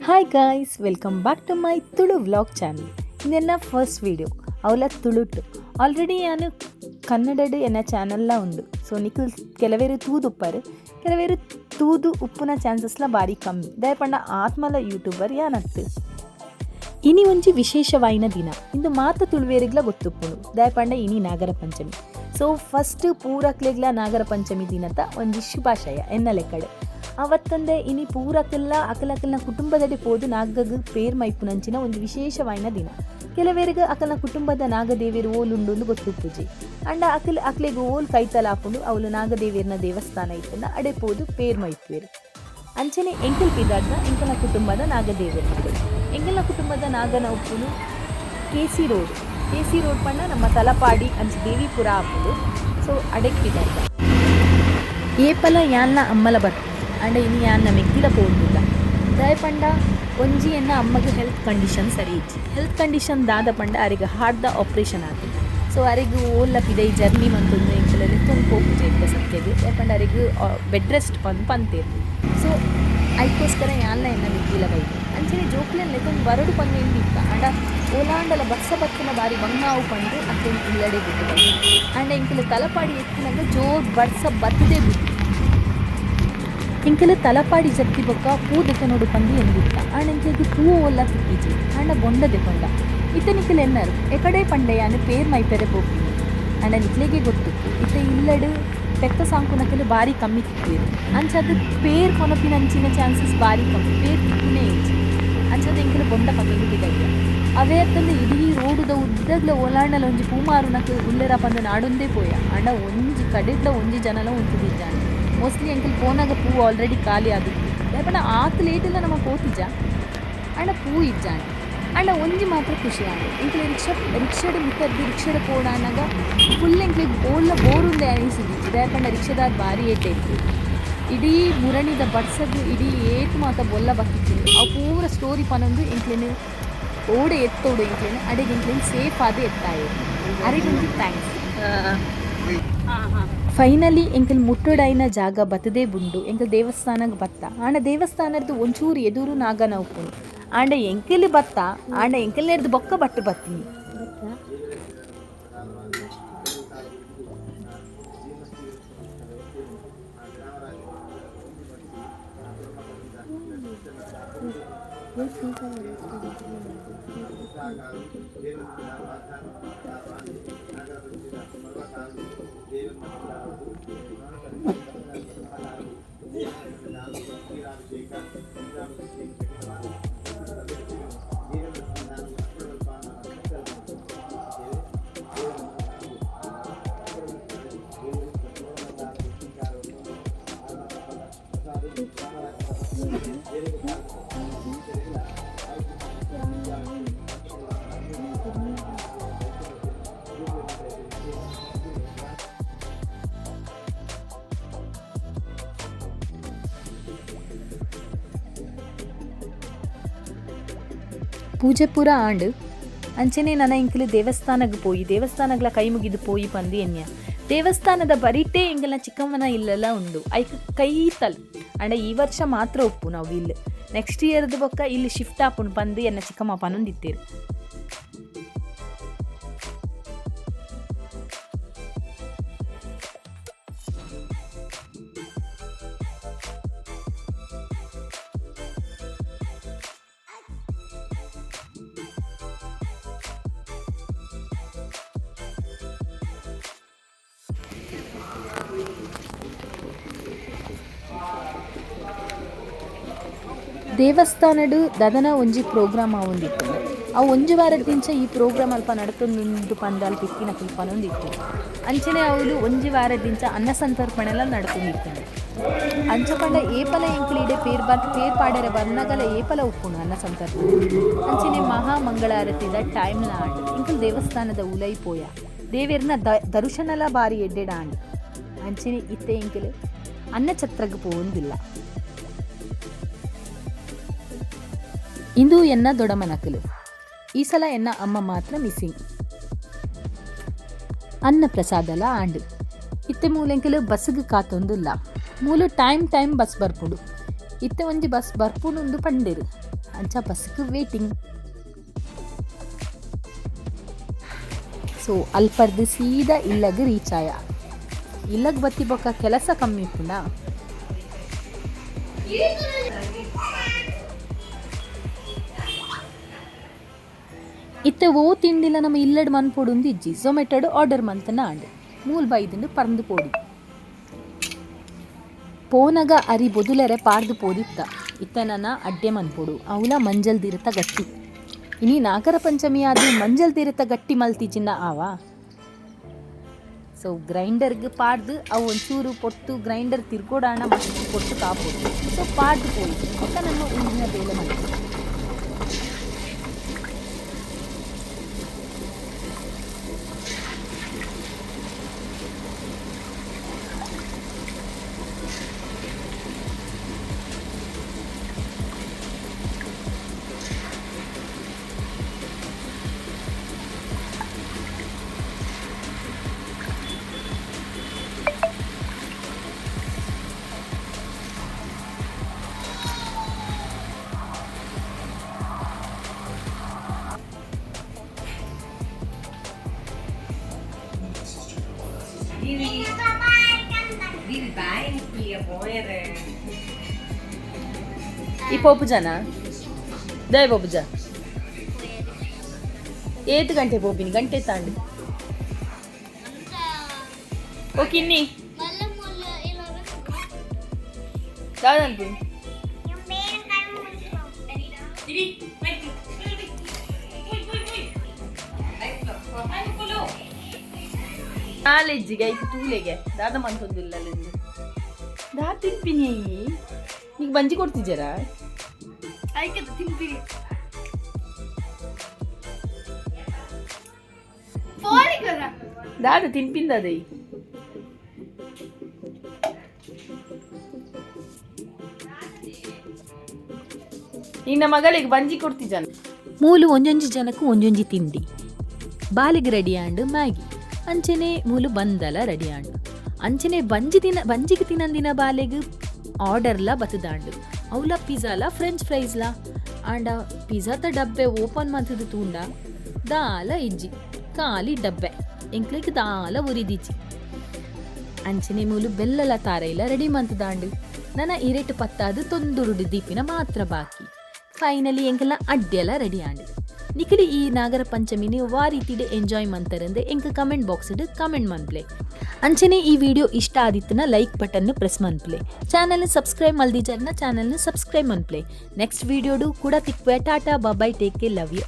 Hi guys, welcome back to my Tulu vlog channel. ಇದೆನ್ನ first video ಅವಳ ತುಳುಟ್ಟು already ನಾನು ಕನ್ನಡಡು ಎನ್ನ ಚಾನಲ್ಲ ಉಂಡು. ಸೊ ನಿಖಿಲ್ ಕೆಲವೇರು ತೂದು ಉಪ್ಪರು, ಕೆಲವೇರು ತೂದು ಉಪ್ಪುನ ಚಾನ್ಸಸ್ಲ ಬಾರಿ ಕಮ್ಮಿ. ದಯಪಂಡ ಆತ್ಮಲ ಯೂಟ್ಯೂಬರ್ ಯಾನತ್ತು ಇನಿ ಒಂಜಿ ವಿಶೇಷವಾಯಿನ ದಿನ ಇಂದು ಮಾತ ತುಳುವೇರಿಗ್ಲ ಗೊತ್ತುಪ್ಪುನು. ದಯಪಂಡ ಇನಿ ನಾಗರ ಪಂಚಮಿ. ಸೊ ಫಸ್ಟ್ ಪೂರಕ್ಲೆಗ್ಲ ನಾಗರ ಪಂಚಮಿ ದಿನದ ಒಂಜಿ ಶುಭಾಶಯ ಎನ್ನ ಲೆಕ್ಕಡೆ. ಅವತ್ತಂದೆ ಇನಿ ಪೂರಕ್ಕೆಲ್ಲ ಅಕಲಕಲ್ನ ಕುಟುಂಬದಡಿ ಪೋದು ನಾಗಗ್ ಪೇರ್ ಮೈಪುನಂಚಿನ ಒಂದು ವಿಶೇಷವಾಯಿನ ದಿನ. ಕೆಲವೇರಿಗೆ ಅಕಲ್ನ ಕುಟುಂಬದ ನಾಗದೇವಿಯರು ಓಲುಂಡು ಗೊತ್ತುಪ್ಪುಜಿ. ಅಂಡ ಅಕ್ಲೆಗ್ ಓಲ್ ಕೈತಲಾಪುಂಡು ಅವಳು ನಾಗದೇವಿಯರ್ನ ದೇವಸ್ಥಾನ ಇತ್ತಂದ ಅಡೆ ಪೋದು ಪೇರ್ ಮೈಪುವೆರು. ಅಂಚನೆ ಎಂಕಲ್ ಪಿದಾಡ್ನ ಎಂಕಲ್ನ ಕುಟುಂಬದ ನಾಗದೇವಿಯರು. ಎಂಕಲ್ನ ಕುಟುಂಬದ ನಾಗನ ಉಪ್ಪುನು ಕೆಸಿ ರೋಡ್ ಪಂಡ ನಮ್ಮ ತಲಪಾಡಿ ಅಂಚೆ ದೇವಿಪುರ ಆಪುಡು. ಸೊ ಅಡೆಕ್ ಪಿದಾಡ್ದ ಏಪಲ ಯಾನ್ನ ಅಮ್ಮಲ ಬರ್ತು ಅಂಡ ಇನ್ನು ಯಾನ್ನ ಮೆಕ್ಕಿಲ ಪೋಡ್ಬಿಲ್ಲ. ದಯಪಂಡ ಒಂಜಿ ಎನ್ನ ಅಮ್ಮಗೆ ಹೆಲ್ತ್ ಕಂಡೀಷನ್ ಸರಿ ಇಜ್ಜಿ. ಹೆಲ್ತ್ ಕಂಡೀಷನ್ ದಾದ ಪಂಡ ಅರಿಗೆ ಹಾರ್ಟ್ದ ಆಪ್ರೇಷನ್ ಆಗಿ. ಸೊ ಅರಿಗೆ ಓಲ್ಲ ಪಿದೈ ಜರ್ನಿ ಮಂತೊಂದು ಎಂಕಲಲ್ಲಿ ತುಂಬ ಹೋಗ್ತದೆ ಇದ್ದ ಸತ್ಯಗೆ. ಯಾಕಂಡ ಅರಿಗೆ ಬೆಡ್ ರೆಸ್ಟ್ ಪಂತೇರು. ಸೊ ಅದಕ್ಕೋಸ್ಕರ ಯಾನ್ನ ಎನ್ನ ಮಿಕ್ಕಿಲ ಬೈತು ಅಂಚನೆ ಜೋಕ್ಲೆನ್ ಲೆಕ್ಕೊಂದು ಬರಡು ಪಂದು ಎಂದಿತ್ತ ಅಂಡ ಓಲಾಂಡಲ ಬತ್ತನ ಬಾರಿ ಬಂಗಾವು ಪಂಡು ಅಕ್ಕೊಂದು ಇಲ್ಲಡೆ ಬಿದ್ದು ಅಂಡ ಎಂಕಲು ತಲಪಾಡಿ ಎತ್ತಿನಾಗ ಜೋರ್ ಬತ್ತದೇ ಬಿದ್ದು ಎಂಕೆಲ್ಲ ತಲಪಾಡಿ ಜತ್ತಿ ಬೊಕ್ಕ ಪೂ ದೆಕ್ಕನೋಡು ಪಂದು ಎಂದಿತ್ತ ಆಂಡ ಎಂಕೆಲ್ಗೆ ಪೂ ಒಲ್ಲ ತಿಕ್ಕಿಜಿ ಆಂಡ ಬೊಂಡ ದೆಕೊಂಡ ಇತ್ತ ನಿಖಿಲ್ ಎನ್ನರು ಎಕಡೆ ಪಂಡೆಯಾನು ಪೇರ್ ಮೈಪೆರೆ ಪೋಪಿನಿ ಆಂಡ ನಿಖಿಲಿಗೆ ಗೊತ್ತಿತ್ತು ಇತ್ತ ಇಲ್ಲಡು ಪೆಕ್ಕ ಸಾಂಕುನಕ್ಕೆಲ್ಲ ಬಾರಿ ಕಮ್ಮಿ ತಿಕ್ಕಿರು ಅಂಚದು ಪೇರ್ ಕೊನಪಿನ ಅಂಚಿನ ಚಾನ್ಸಸ್ ಬಾರಿ ಕಮ್ಮಿ ಪೇರ್ ತಿಕ್ಕುನೇ ಇಜ್ಜಿ ಅಂಚದು ಎಂಕೆಲ್ಲ ಬೊಂಡ ಪಕ್ಕಗೆ ಬಿದ್ದಯ್ಯ ಅವೇ ಅತ್ತಂದು ಇಡೀ ರೋಡುದ ಉದ್ದಗ್ಲ ಓಲಾಂಡಲ ಒಂಜಿ ಪೂಮಾರುನಕ್ಕೆ ಉಲ್ಲೆರ ಪಂದು ನಾಡೊಂದೇ ಪೋಯ ಆಂಡ ಒಂಜಿ ಕಡೆಗ್ಲ ಒಂಜಿ ಜನಲ ಉಂಟುದಿದ್ದಾನೆ. ಮೋಸ್ಟ್ಲಿ ಎಂಕಲ್ ಪೋನಾಗ ಪೂ ಆಲ್ರೆಡಿ ಖಾಲಿ ಆದಿತ್ತು. ಯಾಕಂಡ ಆತ ಲೇಟೆಲ್ಲ ನಮ್ಮ ಪೋತಿಜ ಆಂಡ ಪೂ ಇಜ್ಜಾಂಡ ಆಂಡ ಒಂಜಿ ಮಾತ್ರ ಖುಷಿ ಆಂಡ ಎಂಕಲೆ ರಿಕ್ಷಾಡ್ ಮಿಕ್ಕದ್ದು ರಿಕ್ಷಾದ ಪೋಡ ಅನ್ನಾಗ ಫುಲ್ ಎಂಕ್ಲಿಗೆ ಓಲ್ಲ ಬೋರುಂದೆ ಅನಿಸಿದ್ದು. ಯಾಕಂಡ ರಿಕ್ಷಾದಾಗ ಬಾರಿ ಏಟೆ ಇತ್ತು. ಇಡೀ ಮುರಣಿದ ಬಡ್ಸದು ಇಡೀ ಏತು ಮಾತ ಬೊಲ್ಲ ಬಕ್ಕಿದ್ದೀನಿ. ಅವು ಪೂರ ಸ್ಟೋರಿ ಪನೊಂದು ಎಂಕ್ಲೇನು ಓಡೆ ಎತ್ತೋಡು ಎಂಕ್ಲೇನು ಅಡೆಗೆ ಎಂಕ್ಲೇನು ಸೇಫ್ ಆದ ಎತ್ತಾಯಿ ಅರಿಗೊಂದು ಥ್ಯಾಂಕ್ಸ್. ಫೈನಲಿ ಎಂಕಲ್ ಮುಟ್ಟುಡೈನ ಜಾಗ ಬತ್ತದೇ ಬುಂಡು ಎಂಕಲ್ ದೇವಸ್ಥಾನಕ್ಕೆ ಬತ್ತ ಆಂಡ ದೇವಸ್ಥಾನದ್ದು ಒಂಚೂರು ಎದುರು ನಾಗನ ಉಪ್ಪುನು ಆಂಡ ಎಂಕಲಿ ಬತ್ತ ಆಂಡ ಎಂಕಲ್ನೇರ್ದು ಬೊಕ್ಕ ಬಟ್ಟು ಬತ್ತೀನಿ. ಪೂಜೆ ಪೂರ ಆಂಡ್ ಅಂಚನೆ ನನ್ನ ಎಂಕಲು ದೇವಸ್ಥಾನಗ್ಲ ಕೈ ಮುಗಿದು ಪೋಯಿ ಪಂದು ಎನ್ಯ ದೇವಸ್ಥಾನದ ಬರಿಟೇ ಎಂಕಲ್ನ ಚಿಕ್ಕಮ್ಮನ ಇಲ್ಲೆಲ್ಲ ಉಂಡು ಐಕ್ ಕೈ ತಲ್ ಅಂಡ ಈ ವರ್ಷ ಮಾತ್ರ ಉಪ್ಪು ನಾವು ಇಲ್ಲಿ ನೆಕ್ಸ್ಟ್ ಇಯರ್ದು ಬೊಕ್ಕ ಇಲ್ಲಿ ಶಿಫ್ಟ್ ಆಪುಂಡು ಪಂದು ಎನ್ನ ಚಿಕ್ಕಮ್ಮ ಪನೊಂದಿತ್ತೇರು. ದೇವಸ್ಥಾನಡು ದದನ ಒಂಜಿ ಪ್ರೋಗ್ರಾಮ್ ಆವೊಂದಿತ್ತು. ಆ ಒಂಜಿ ವಾರದಿಂಚ ಈ ಪ್ರೋಗ್ರಾಮ್ ಅಲ್ಪ ನಡತೊಂದುಂಡು ಪಂದಾಲ್ ಪಿಕ್ಕಿನ ಪನೊಂದಿತ್ತು. ಅಂಚನೆ ಅವಳು ಒಂಜಿ ವಾರದಿಂಚ ಅನ್ನ ಸಂತರ್ಪಣೆಲ್ಲ ನಡತೊಂದಿತ್ತು. ಅಂಚಪಂಡ ಏಪಲ ಎಂಕ್ಲಿಡೆ ಪೇರ್ ಪಾಡರೆ ಬರ್ನಗಲ ಏಪಲ ಉಪ್ಪುಂಡು ಅನ್ನ ಸಂತರ್ಪಣೆ. ಅಂಚನೆ ಮಹಾ ಮಂಗಳಾರತಿದ ಟೈಮ್ಲ ಆಂಡ್ ಎಂಕಲ್ ದೇವಸ್ಥಾನದ ಉಲೈ ಪೋಯ ದೇವೇರ್ನ ದರ್ಶನಲ ಬಾರಿ ಎಡ್ಡೆಡ ಆಂಡ್ ಅಂಚನೆ ಇತ್ತೆ ಎಂಕಲ್ ಅನ್ನ ಛತ್ರಗ್ ಪೋವೊಂದಿಲ್ಲ. ಇಂದು ಎನ್ನ ದೊಡಮನಕಲು ಈ ಸಲ ಎನ್ನ ಅಮ್ಮ ಮಾತ್ರ ಮಿಸ್ಸಿಂಗ್. ಅನ್ನ ಪ್ರಸಾದಲ ಆಂಡ್ ಇತ್ತೆ ಮೂಲೆಂಕಲು ಬಸ್ಸಿಗೆ ಕಾತೊಂದುಲ್ಲ. ಮೂಲು ಟೈಮ್ ಬಸ್ ಬರ್ಪುಡು. ಇತ್ತೆ ಒಂಜಿ ಬಸ್ ಬರ್ಪುಡುಂದು ಪಂಡೇರು ಅಂಚ ಬಸ್ಸಿಗೆ ವೇಟಿಂಗ್. ಸೊ ಅಲ್ಪರ್ದು ಸೀದಾ ಇಲ್ಲಗ್ ರೀಚ್ ಆಯ. ಇಲ್ಲಗ್ ಬತ್ತಿ ಬೊಕ್ಕ ಕೆಲಸ ಕಮ್ಮಿ ಇಪ್ಪುಂಡ. ಇತ್ತೆ ಓ ತಿಂಡಿಲ ನಮ್ಮ ಇಲ್ಲಡ್ ಮನ್ಪೊಡುಂದು ಇಜ್ಜಿ ಝೊಮ್ಯಾಟೋಡು ಆರ್ಡರ್ ಮಂತನ ಆಂಡ್ ಮೂಲ್ ಬೈದುಂಡು ಪರಂದು ಪೋಡಿ. ಪೋನಗ ಅರಿ ಬೊದುಲೆರೆ ಪಾರ್ದು ಪೋದಿತ್ತ. ಇತ್ತ ನನ್ನ ಅಡ್ಡೆ ಮನ್ಪೊಡು ಅವಲ ಮಂಜಲ್ ದಿರತ ಗಟ್ಟಿ. ಇನಿ ನಾಗರ ಪಂಚಮಿ ಆದ ಮಂಜಲ್ ದಿರತ ಗಟ್ಟಿ ಮಲ್ತಿಜಿನ್ನ ಆವಾ. ಸೊ ಗ್ರೈಂಡರ್ಗೆ ಪಾಡ್ದು ಅವು ಒಂಚೂರು ಪೊಟ್ಟು ಗ್ರೈಂಡರ್ ತಿರ್ಗೋಡಾಣ ಮಸ್ತ್ ಪೊಟ್ಟು ಕಾಪೋದು. ಸೊ ಪಾಡ್ದು ಪೋಯಿ ಅಕ್ಕ ನಮ್ಮ ಊರಿನ ಬೇಲೆ ಮಾಡ್ತೀವಿ. ಈ ಪೋಪು ಜನ ದಯ ಪೋಪು ಜ ಏತು ಗಂಟೆ ಪೋಪಿನಿ ಗಂಟೆ ತಾಂಡು ಓಕಿನ್ನಿ ಯಾವ್ದನ್ಪು ಕಾಲೇಜಿಗೆ ಐದು ತೂಲೆಗೆ ದಾದ ಮಂತೊಂದಿಲ್ಲ ದಾ ತಿಂಪಿನಿ ಅಯ್ಯಿ ಈಗ ಬಂಜಿ ಕೊಡ್ತಿದ್ದೀರಾ ತಿಂತೀರಿ ದಾದ ತಿಂಪಿಂದದೈ ನಿನ್ನ ಮಗಳಿಗೆ ಬಂಜಿ ಕೊಡ್ತಿದ್ದಾನೆ. ಮೂಲು ಒಂಜೊಂಜಿ ಜನಕ್ಕೂ ಒಂಜೊಂಜಿ ತಿಂಡಿ. ಬಾಲಿಗೆ ರೆಡಿ ಆಂಡ್ ಮ್ಯಾಗಿ ಅಂಚನೆ ಮೂಲು ಬಂದಲ ರೆಡಿ ಆಂಡು ಅಂಚನೆ ಬಂಜಿಗೆ ತಿನ್ನಂದಿನ ಬಾಲೆಗ್ ಆರ್ಡರ್ಲ ಬತ್ತದಾಂಡು ಅವಲ ಪಿಜ್ಜಾಲ ಫ್ರೆಂಚ್ ಫ್ರೈಸ್ಲ ಆಂಡ ಪಿಜ್ಜಾದ ಡಬ್ಬೆ ಓಪನ್ ಮಾಡ್ತದ ತೂಂಡ ದಾಲ ಇಜ್ಜಿ ಖಾಲಿ ಡಬ್ಬೆ ಎಂಕ್ಲಿಗ್ ದಾಲ ಉರಿದಿಜ್ಜಿ ಅಂಚನೆ ಮೂಲು ಬೆಲ್ಲಲ ತಾರೈಲ ರೆಡಿ ಮಂತದಾಂಡು ನನ್ನ ಇರೆಟ್ ಪತ್ತಾದು ತೊಂದುರುಡು ದೀಪಿನ ಮಾತ್ರ ಬಾಕಿ. Finally ಎಂಕಲ್ನ ಅಡ್ಡೆಲ್ಲ ready ಆಂಡು. ನಿಖಿಲಿ ಈ ನಾಗರ ಪಂಚಮಿನಿ ವಾ ರೀತಿಡೆ ಎಂಜಾಯ್ ಮಂತಾರಂದೆ ಎಂಕ ಕಮೆಂಟ್ ಬಾಕ್ಸ್ಡ್ ಕಮೆಂಟ್ ಮನ್ಪ್ಲೆ. ಅಂಚನೆ ಈ ವಿಡಿಯೋ ಇಷ್ಟ ಆದಿತ್ತನ ಲೈಕ್ ಬಟನ್ ಪ್ರೆಸ್ ಮನ್ಪ್ಲೆ. ಚಾನಲ್ನ ಸಬ್ಸ್ಕ್ರೈಬ್ ಮಲ್ದಿಜರ್ನ ಚಾನಲ್ನ ಸಬ್ಸ್ಕ್ರೈಬ್ ಮನ್ಪ್ಲೆ. ನೆಕ್ಸ್ಟ್ ವಿಡಿಯೋಡು ಕೂಡ ತಿಕ್ವೆ. Tata bye take care love you.